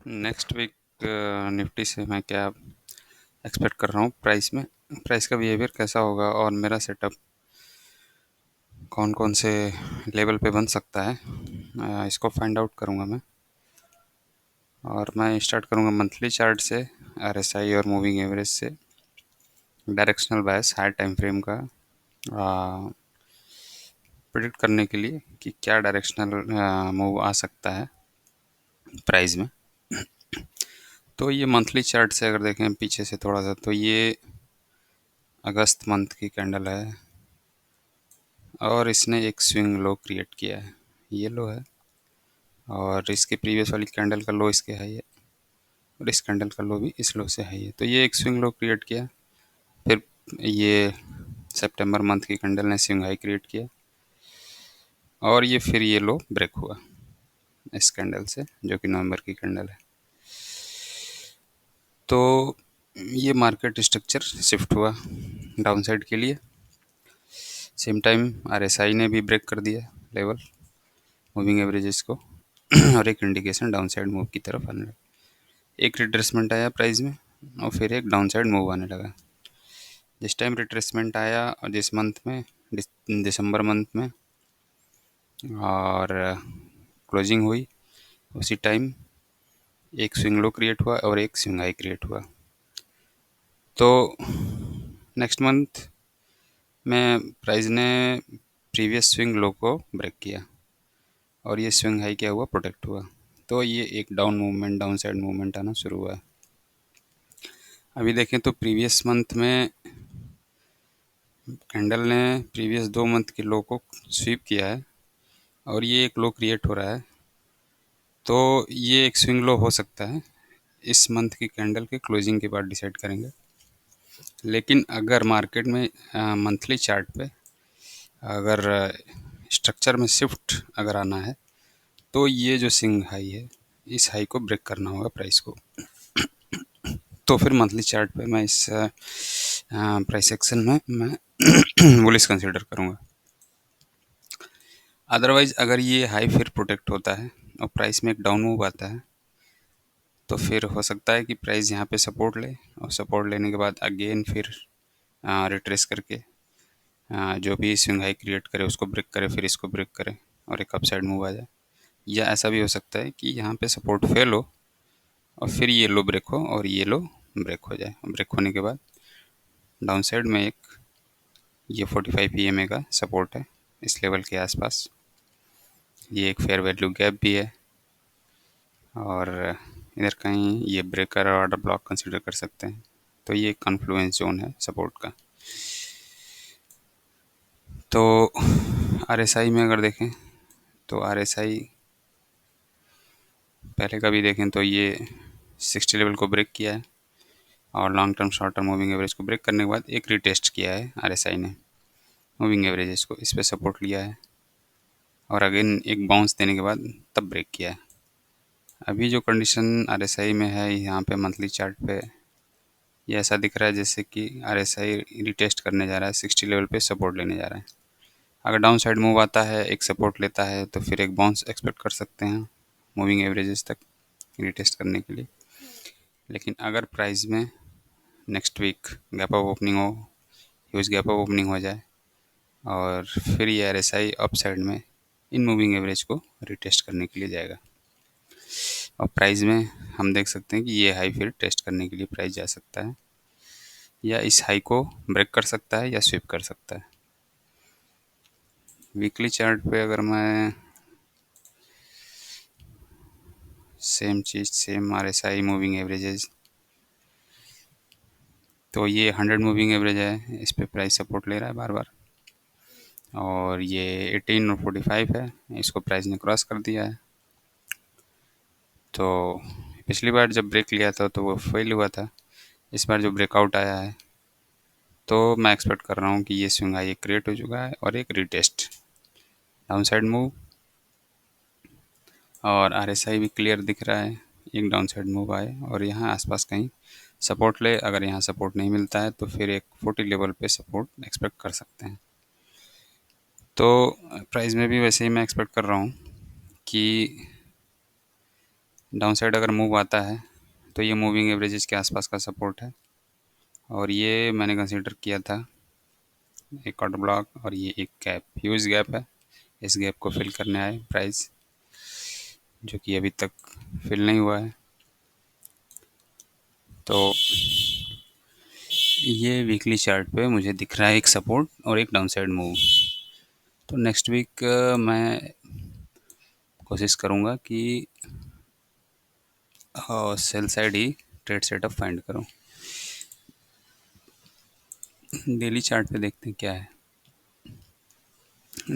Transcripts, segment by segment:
Next week Nifty से मैं क्या एक्सपेक्ट कर रहा हूँ प्राइस का बिहेवियर कैसा होगा और मेरा सेटअप कौन कौन से लेवल पे बन सकता है, इसको फाइंड आउट करूँगा मैं। और मैं स्टार्ट करूँगा मंथली चार्ट से, आरएसआई और मूविंग एवरेज से, डायरेक्शनल बायस हाई टाइम फ्रेम का प्रिडिक्ट करने के लिए कि क्या डायरेक्शनल मूव आ सकता है प्राइस में। तो ये मंथली चार्ट से अगर देखें पीछे से थोड़ा सा, तो ये अगस्त मंथ की कैंडल है और इसने एक स्विंग लो क्रिएट किया है, ये लो है। और इसके प्रीवियस वाली कैंडल का लो इसके हाई है और इस कैंडल का लो भी इस लो से हाई है। तो ये एक स्विंग लो क्रिएट किया। फिर ये सितंबर मंथ की कैंडल ने स्विंग हाई क्रिएट किया और ये फिर ये लो ब्रेक हुआ इस कैंडल से, जो कि नवंबर की कैंडल है। तो ये मार्केट स्ट्रक्चर शिफ्ट हुआ डाउन साइड के लिए। सेम टाइम आरएसआई ने भी ब्रेक कर दिया लेवल मूविंग एवरेजेस को और एक इंडिकेशन डाउन साइड मूव की तरफ आने लगा। एक रिट्रेसमेंट आया प्राइस में और फिर एक डाउन साइड मूव आने लगा। जिस टाइम रिट्रेसमेंट आया और जिस मंथ में, दिसंबर मंथ में, और क्लोजिंग हुई उसी टाइम एक स्विंग लो क्रिएट हुआ और एक स्विंग हाई क्रिएट हुआ। तो नेक्स्ट मंथ में प्राइस ने प्रीवियस स्विंग लो को ब्रेक किया और ये स्विंग हाई क्या हुआ, प्रोटेक्ट हुआ। तो ये एक down movement, down side movement आना शुरू हुआ है। अभी देखें तो प्रीवियस मंथ में कैंडल ने प्रीवियस 2 मंथ के लो को स्वीप किया है और ये एक लो क्रिएट हो रहा है। तो ये एक स्विंग लो हो सकता है, इस मंथ की कैंडल के क्लोजिंग के बाद डिसाइड करेंगे। लेकिन अगर मार्केट में मंथली चार्ट पे अगर स्ट्रक्चर में शिफ्ट अगर आना है तो ये जो स्विंग हाई है इस हाई को ब्रेक करना होगा प्राइस को। तो फिर मंथली चार्ट पे मैं इस प्राइस एक्शन में मैं बुलिश कंसीडर करूँगा। अदरवाइज अगर ये हाई फिर प्रोटेक्ट होता है और प्राइस में एक डाउन मूव आता है तो फिर हो सकता है कि प्राइस यहाँ पे सपोर्ट ले और सपोर्ट लेने के बाद अगेन फिर रिट्रेस करके जो भी स्विंग हाई क्रिएट करे उसको ब्रेक करे, फिर इसको ब्रेक करे और एक अपसाइड मूव आ जाए। या ऐसा भी हो सकता है कि यहाँ पे सपोर्ट फेल हो और फिर ये लो ब्रेक हो और ये लो ब्रेक हो जाए। ब्रेक होने के बाद डाउन साइड में एक ये 45 EMA का सपोर्ट है इस लेवल के आसपास। ये एक फेयर वैल्यू गैप भी है और इधर कहीं ये ब्रेकर और ऑर्डर ब्लॉक कंसीडर कर सकते हैं। तो ये कॉन्फ्लुएंस जोन है सपोर्ट का। तो आरएसआई में अगर देखें तो आरएसआई पहले का भी देखें तो ये 60 लेवल को ब्रेक किया है और long term short term moving average को ब्रेक करने के बाद एक रिटेस्ट किया है आरएसआई ने मूविंग एवरेजेस को, इस पर सपोर्ट लिया है और अगेन एक बाउंस देने के बाद तब ब्रेक किया है। अभी जो कंडीशन आरएसआई में है यहाँ पे मंथली चार्ट पे ये ऐसा दिख रहा है जैसे कि आरएसआई रिटेस्ट करने जा रहा है, 60 लेवल पे सपोर्ट लेने जा रहा है। अगर डाउन साइड मूव आता है, एक सपोर्ट लेता है, तो फिर एक बाउंस एक्सपेक्ट कर सकते हैं मूविंग एवरेजेस तक रिटेस्ट करने के लिए। लेकिन अगर प्राइस में next week gap up opening हो, ह्यूज गैप अप ओपनिंग हो जाए और फिर ये आरएसआई अप साइड में इन मूविंग एवरेज को रिटेस्ट करने के लिए जाएगा और प्राइस में हम देख सकते हैं कि ये हाई फिर टेस्ट करने के लिए प्राइस जा सकता है या इस हाई को ब्रेक कर सकता है या स्विप कर सकता है। वीकली चार्ट पे अगर मैं सेम चीज़, सेम आरएसआई मूविंग एवरेजेस, तो ये 100 मूविंग एवरेज है, इस पे प्राइस सपोर्ट ले रहा है बार बार और ये 18 और 45 है, इसको प्राइस ने क्रॉस कर दिया है। तो पिछली बार जब ब्रेक लिया था तो वो फेल हुआ था, इस बार जो ब्रेकआउट आया है तो मैं एक्सपेक्ट कर रहा हूँ कि ये स्विंग हाई क्रिएट हो चुका है और एक रिटेस्ट डाउन साइड मूव और आरएसआई भी क्लियर दिख रहा है, एक डाउन साइड मूव आए और यहाँ आसपास कहीं सपोर्ट ले। अगर यहाँ सपोर्ट नहीं मिलता है तो फिर एक 40 लेवल पे सपोर्ट एक्सपेक्ट कर सकते हैं। तो प्राइस में भी वैसे ही मैं एक्सपेक्ट कर रहा हूँ कि डाउन साइड अगर मूव आता है तो ये मूविंग एवरेजेस के आसपास का सपोर्ट है, और ये मैंने कंसीडर किया था एक ऑर्डर ब्लॉक, और ये एक गैप, ह्यूज गैप है। इस गैप को फिल करने आए प्राइस, जो कि अभी तक फिल नहीं हुआ है। तो ये वीकली चार्ट पे मुझे दिख रहा है एक सपोर्ट और एक डाउन साइड मूव। तो नेक्स्ट वीक मैं कोशिश करूँगा कि सेल साइड ही ट्रेड सेटअप फाइंड करूँ। डेली चार्ट पे देखते हैं क्या है।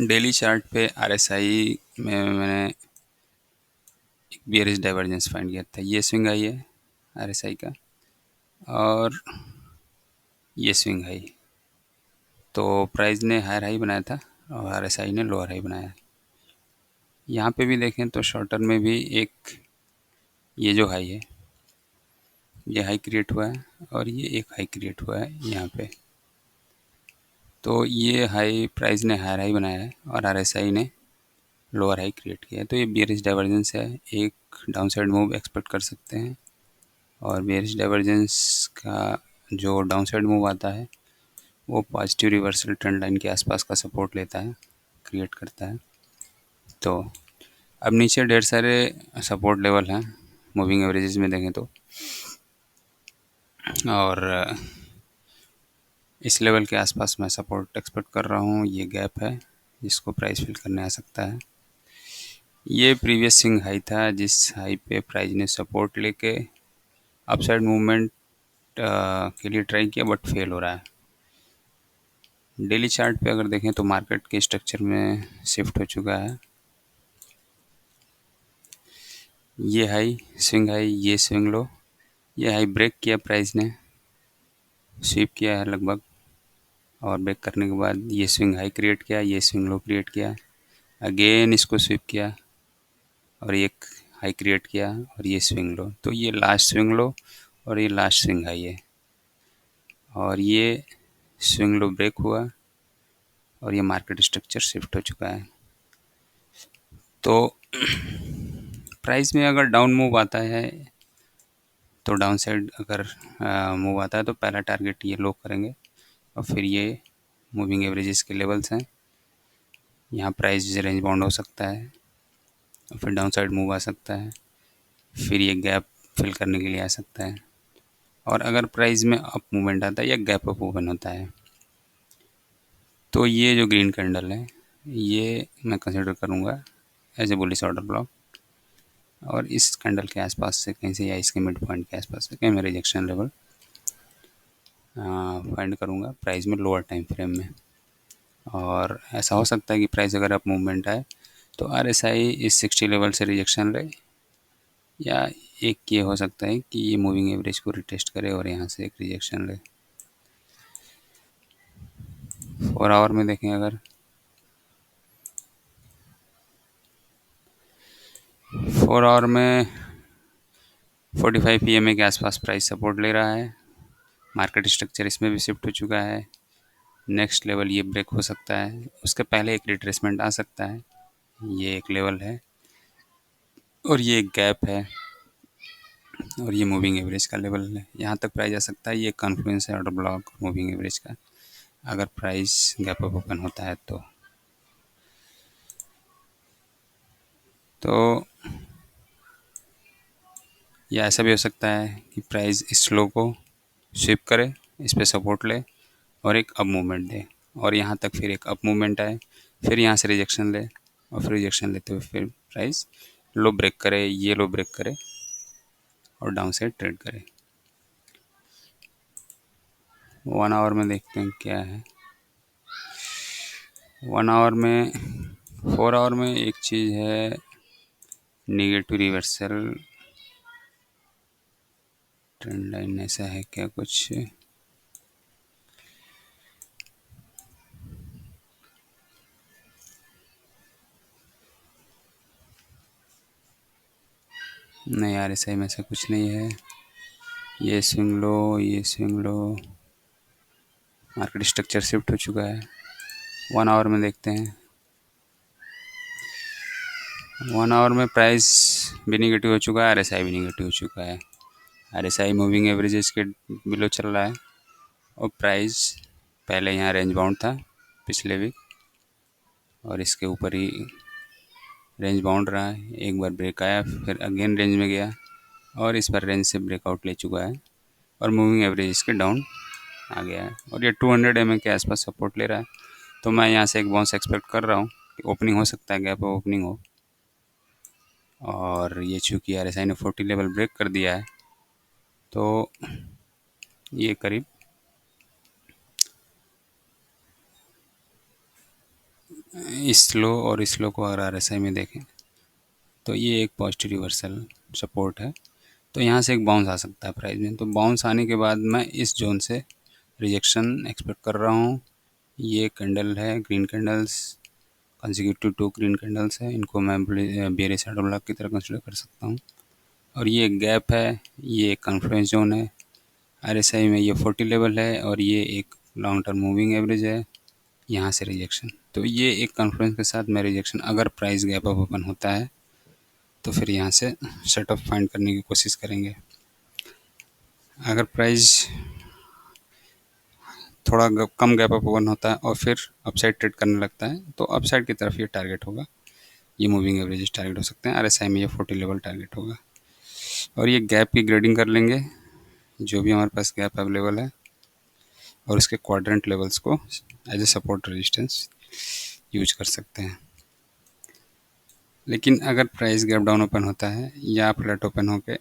डेली चार्ट पे आरएसआई में मैंने एक बियरिश डाइवर्जेंस फाइंड किया था। ये स्विंग हाई है आरएसआई का, और ये स्विंग हाई। तो प्राइस ने हायर हाई बनाया था और आरएसआई ने लोअर हाई बनाया। यहाँ पे भी देखें तो शॉर्ट टर्म में भी एक ये जो हाई है, ये हाई क्रिएट हुआ है, और ये एक हाई क्रिएट हुआ है यहाँ पे। तो ये हाई प्राइस ने हायर हाई बनाया है और आरएसआई ने लोअर हाई क्रिएट किया है। तो ये बियरिश डाइवर्जेंस है, एक डाउन साइड मूव एक्सपेक्ट कर सकते हैं। और बियरिश डाइवर्जेंस का जो डाउन साइड मूव आता है वो पॉजिटिव रिवर्सल ट्रेंड लाइन के आसपास का सपोर्ट लेता है, क्रिएट करता है। तो अब नीचे ढेर सारे सपोर्ट लेवल हैं मूविंग एवरेजेस में देखें तो, और इस लेवल के आसपास मैं सपोर्ट एक्सपेक्ट कर रहा हूँ। ये गैप है जिसको प्राइस फिल करने आ सकता है। ये प्रीवियस स्विंग हाई था जिस हाई पे प्राइस ने सपोर्ट लेके अपसाइड मूवमेंट के लिए ट्राई किया, बट फेल हो रहा है। डेली चार्ट पे अगर देखें तो मार्केट के स्ट्रक्चर में शिफ्ट हो चुका है। ये हाई स्विंग हाई, ये स्विंग लो, ये हाई ब्रेक किया प्राइस ने, स्वीप किया है लगभग, और ब्रेक करने के बाद ये स्विंग हाई क्रिएट किया, ये स्विंग लो क्रिएट किया, अगेन इसको स्वीप किया और एक हाई क्रिएट किया, और ये स्विंग लो। तो ये लास्ट स्विंग लो और ये लास्ट स्विंग हाई है, और ये स्विंग लो ब्रेक हुआ और ये मार्केट स्ट्रक्चर शिफ्ट हो चुका है। तो प्राइस में अगर डाउन मूव आता है तो डाउन साइड अगर मूव आता है तो पहला टारगेट ये लो करेंगे, और फिर ये मूविंग एवरेजेस के लेवल्स हैं, यहाँ प्राइस रेंज बाउंड हो सकता है, और फिर डाउन साइड मूव आ सकता है, फिर ये गैप फिल करने के लिए आ सकता है। और अगर प्राइस में अप मूवमेंट आता है या गैप अप ओपन होता है तो ये जो ग्रीन कैंडल है ये मैं कंसिडर करूँगा as a bullish order block, और इस कैंडल के आसपास से कहीं से या इसके मिड पॉइंट के आसपास से कहीं मैं रिजेक्शन लेवल फाइंड करूँगा प्राइस में लोअर टाइम फ्रेम में। और ऐसा हो सकता है कि प्राइस अगर अप मूवमेंट आए तो आरएसआई इस 60 लेवल से रिजेक्शन ले, या एक ये हो सकता है कि ये मूविंग एवरेज को रिटेस्ट करे और यहाँ से एक रिजेक्शन ले। 4 आवर में देखें अगर 4 आवर में 45 पीएमए के आसपास प्राइस सपोर्ट ले रहा है। मार्केट स्ट्रक्चर इसमें भी शिफ्ट हो चुका है। नेक्स्ट लेवल ये ब्रेक हो सकता है, उसके पहले एक रिट्रेसमेंट आ सकता है। ये एक लेवल है और ये एक गैप है, और ये मूविंग एवरेज का लेवल है, यहाँ तक प्राइस आ सकता है। ये कॉन्फ्लुएंस है ऑर्डर ब्लॉक मूविंग एवरेज का, अगर प्राइस गैप अप ओपन होता है तो या ऐसा भी हो सकता है कि प्राइस इस लो को स्विप करे, इस पर सपोर्ट ले और एक अप मूवमेंट दे, और यहाँ तक फिर एक अप मूवमेंट आए, फिर यहाँ से रिजेक्शन ले, और फिर रिजेक्शन लेते हुए फिर प्राइस लो ब्रेक करे, ये लो ब्रेक करे और डाउन साइड ट्रेड करे। 1 आवर में देखते हैं क्या है। 1 आवर में 4 आवर में एक चीज़ है निगेटिव रिवर्सल ट्रेंड लाइन, ऐसा है क्या कुछ? नहीं यार, ऐसा में ऐसा कुछ नहीं है। ये स्विंग लो, ये swing low, market structure shift हो चुका है। 1 आवर में देखते हैं। 1 आवर में प्राइस भी निगेटिव हो चुका है, आरएसआई भी निगेटिव हो चुका है। आरएसआई मूविंग एवरेजेस के बिलो चल रहा है और प्राइस पहले यहाँ रेंज बाउंड था पिछले वीक और इसके ऊपर ही रेंज बाउंड रहा है। एक बार ब्रेक आया, फिर अगेन रेंज में गया और इस बार रेंज से ब्रेकआउट ले चुका है और मूविंग एवरेज इसके डाउन आ गया है और ये 200 mm के आसपास सपोर्ट ले रहा है। तो मैं यहाँ से एक बाउंस एक्सपेक्ट कर रहा हूँ कि ओपनिंग हो सकता है, गैप ओपनिंग हो। और ये चूँकि आरएसआई ने 40 लेवल ब्रेक कर दिया है तो ये करीब इस लो और इस लो को अगर आरएसआई में देखें तो ये एक पॉजिटिव रिवर्सल सपोर्ट है। तो यहाँ से एक बाउंस आ सकता है प्राइस में। तो बाउंस आने के बाद मैं इस जोन से रिजेक्शन एक्सपेक्ट कर रहा हूँ। ये कैंडल है, green candles consecutive 2 green candles है, इनको मैं बेरिश शैडो ब्लॉक की तरह कंसिडर कर सकता हूँ। और ये एक गैप है, ये एक कॉन्फ्लुएंस जोन है। आरएसआई में ये 40 लेवल है और ये एक लॉन्ग टर्म मूविंग एवरेज है। यहाँ से रिजेक्शन, तो ये एक कॉन्फ्लुएंस के साथ मैं रिजेक्शन, अगर प्राइस गैप अप ओपन होता है तो फिर यहाँ से सेटअप फाइंड करने की कोशिश करेंगे। अगर प्राइस थोड़ा कम गैप अप ओपन होता है और फिर अपसाइड ट्रेड करने लगता है तो अपसाइड की तरफ ये टारगेट होगा। ये मूविंग एवरेजेस टारगेट हो सकते हैं। आरएसआई में ये 40 लेवल टारगेट होगा और ये गैप की ग्रेडिंग कर लेंगे, जो भी हमारे पास गैप अवेलेबल है और उसके क्वाड्रेंट लेवल्स को as a support resistance use कर सकते हैं। लेकिन अगर प्राइस गैप डाउन ओपन होता है या फ्लैट ओपन होके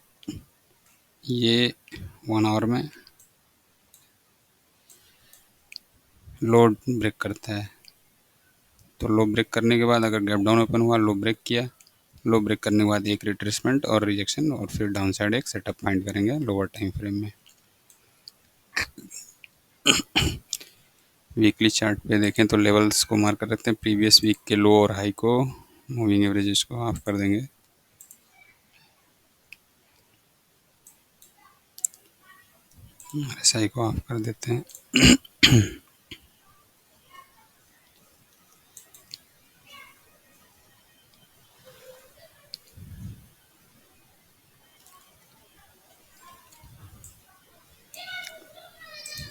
ये 1 आवर में लो ब्रेक करता है तो लो ब्रेक करने के बाद अगर गैप डाउन ओपन हुआ, लो ब्रेक किया, लो ब्रेक करने के बाद एक रिट्रेसमेंट और रिजेक्शन और फिर डाउन साइड एक सेटअप फाइंड करेंगे लोअर टाइम फ्रेम में। वीकली चार्ट पे देखें तो लेवल्स को मार्क कर रखते हैं, प्रीवियस वीक के लो और हाई को, मूविंग एवरेजेस को ऑफ कर देंगे। RSI को ऑफ कर देते हैं।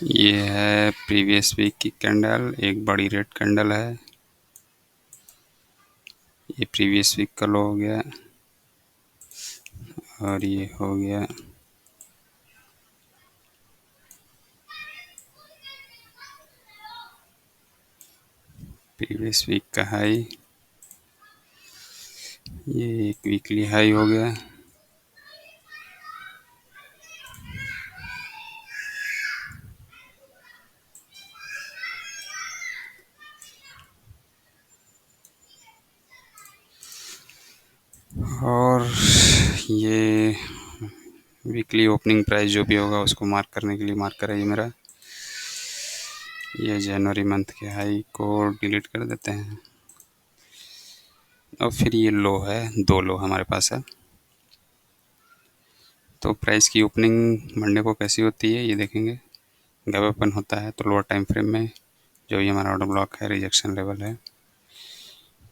ये है प्रीवियस वीक की कैंडल, एक बड़ी रेड कैंडल है। ये प्रीवियस वीक का लो हो गया और ये हो गया प्रीवियस वीक का हाई। ये एक वीकली हाई हो गया। और ये वीकली ओपनिंग प्राइस जो भी होगा उसको मार्क करने के लिए मार्कर है ये मेरा। ये जनवरी मंथ के हाई को डिलीट कर देते हैं और फिर ये लो है, 2 लो हमारे पास है। तो प्राइस की ओपनिंग मंडे को कैसी होती है ये देखेंगे। गैप ओपन होता है तो लोअर टाइम फ्रेम में जो ये हमारा ऑर्डर ब्लॉक है, रिजेक्शन लेवल है,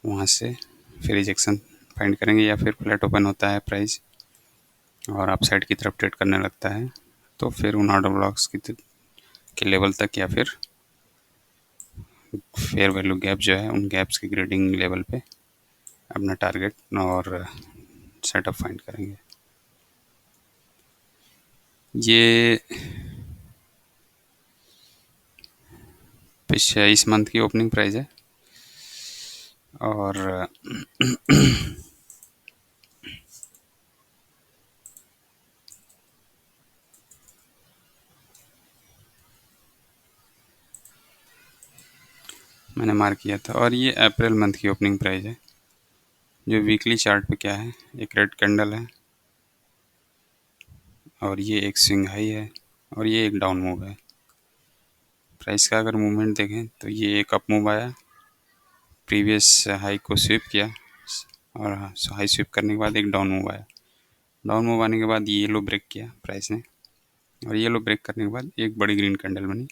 वहाँ से फिर रिजेक्शन फाइंड करेंगे। या फिर फ्लैट ओपन होता है प्राइस और अपसाइड की तरफ ट्रेड करने लगता है तो फिर उन ऑर्डर ब्लॉक्स के लेवल तक या फिर फेयर वैल्यू गैप जो है उन गैप्स की ग्रेडिंग लेवल पे अपना टारगेट और सेटअप फाइंड करेंगे। ये इस मंथ की ओपनिंग प्राइस है और मैंने मार्क किया था। और ये अप्रैल मंथ की ओपनिंग प्राइस है जो वीकली चार्ट पे क्या है, एक रेड कैंडल है और ये एक स्विंग हाई है और ये एक डाउन मूव है। प्राइस का अगर मूवमेंट देखें तो ये एक अप मूव आया, प्रीवियस हाई को स्वीप किया और हाई स्वीप करने के बाद एक डाउन मूव आया। डाउन मूव आने के बाद ये लो ब्रेक किया प्राइस ने और ये लो ब्रेक करने के बाद एक बड़ी ग्रीन कैंडल बनी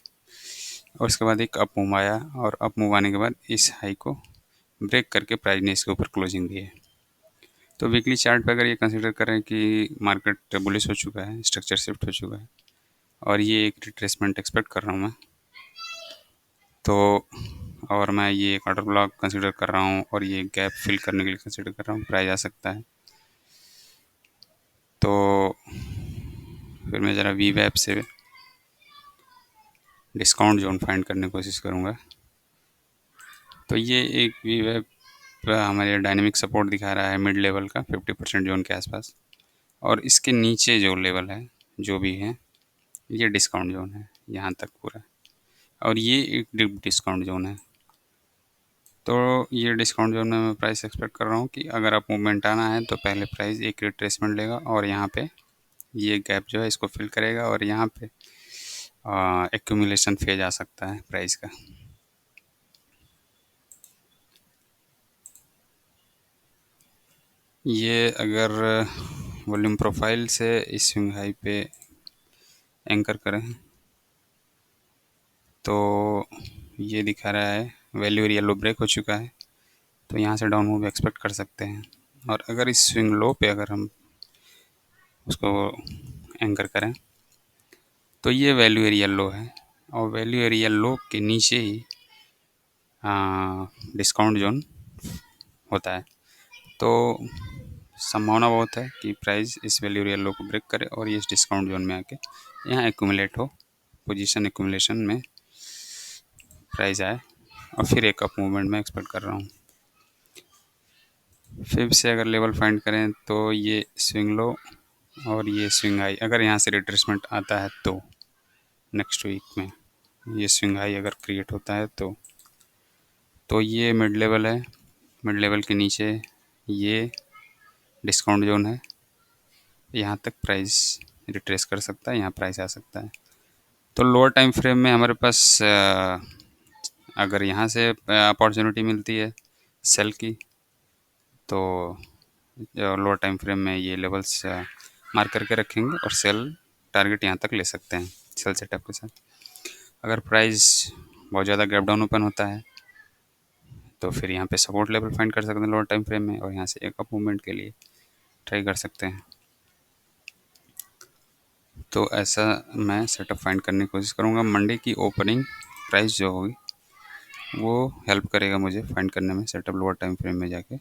और उसके बाद एक अप मूव आया और अप मूव आने के बाद इस हाई को ब्रेक करके प्राइस ने इसके ऊपर क्लोजिंग दी है। तो वीकली चार्ट पे अगर ये कंसिडर करें कि मार्केट बुलिश हो चुका है, स्ट्रक्चर शिफ्ट हो चुका है और ये एक रिट्रेसमेंट एक्सपेक्ट कर रहा हूँ मैं, तो और मैं ये एक ऑर्डर ब्लॉक कंसिडर कर रहा हूँ और ये गैप फिल करने के लिए कंसिडर कर रहा हूँ, प्राइस आ सकता है। तो फिर मैं ज़रा वी वेब से डिस्काउंट जोन फाइंड करने की कोशिश करूँगा। तो ये एक वी वेब हमारे डायनेमिक सपोर्ट दिखा रहा है मिड लेवल का 50% जोन के आसपास, और इसके नीचे जो लेवल है जो भी है ये डिस्काउंट जोन है यहाँ तक पूरा, और ये एक डीप डिस्काउंट जोन है। तो ये डिस्काउंट जोन में मैं प्राइस एक्सपेक्ट कर रहा हूँ कि अगर आप मूवमेंट आना है तो पहले प्राइस एक रिट्रेसमेंट लेगा और यहाँ पे ये गैप जो है इसको फिल करेगा और यहाँ पे एक्यूमुलेशन फेज आ सकता है प्राइस का। ये अगर वॉल्यूम प्रोफाइल से इस स्विंग हाई पे एंकर करें तो ये दिखा रहा है वैल्यू येलो ब्रेक हो चुका है, तो यहाँ से डाउन मूव एक्सपेक्ट कर सकते हैं। और अगर इस स्विंग लो पे अगर हम उसको एंकर करें तो ये वैल्यू एरिया लो है और वैल्यू एरिया लो के नीचे ही डिस्काउंट जोन होता है। तो संभावना बहुत है कि प्राइस इस वैल्यू एरिया लो को ब्रेक करे और ये इस डिस्काउंट जोन में आके यहाँ एक्यूमुलेट हो, पोजीशन एक्यूमुलेशन में प्राइस आए और फिर एक अप मूवमेंट में एक्सपेक्ट कर रहा हूँ। फिर से अगर लेवल फाइंड करें तो ये स्विंग लो और ये स्विंग हाई, अगर यहाँ से रिट्रेसमेंट आता है तो नेक्स्ट वीक में ये स्विंग हाई अगर क्रिएट होता है तो ये मिड लेवल है, मिड लेवल के नीचे ये डिस्काउंट जोन है, यहाँ तक प्राइस रिट्रेस कर सकता है, यहाँ प्राइस आ सकता है। तो लोअर टाइम फ्रेम में हमारे पास अगर यहाँ से अपॉर्चुनिटी मिलती है सेल की तो लोअर टाइम फ्रेम में ये लेवल्स मार्क करके रखेंगे और सेल टारगेट यहाँ तक ले सकते हैं सेल सेटअप के साथ। अगर प्राइस बहुत ज़्यादा गैप डाउन ओपन होता है तो फिर यहाँ पे सपोर्ट लेवल फाइंड कर सकते हैं लोअर टाइम फ्रेम में और यहाँ से एक अप मूवमेंट के लिए ट्राई कर सकते हैं। तो ऐसा मैं सेटअप फाइंड करने की कोशिश करूँगा। मंडे की ओपनिंग प्राइस जो होगी वो हेल्प करेगा मुझे फाइंड करने में सेटअप लोअर टाइम फ्रेम में जाके।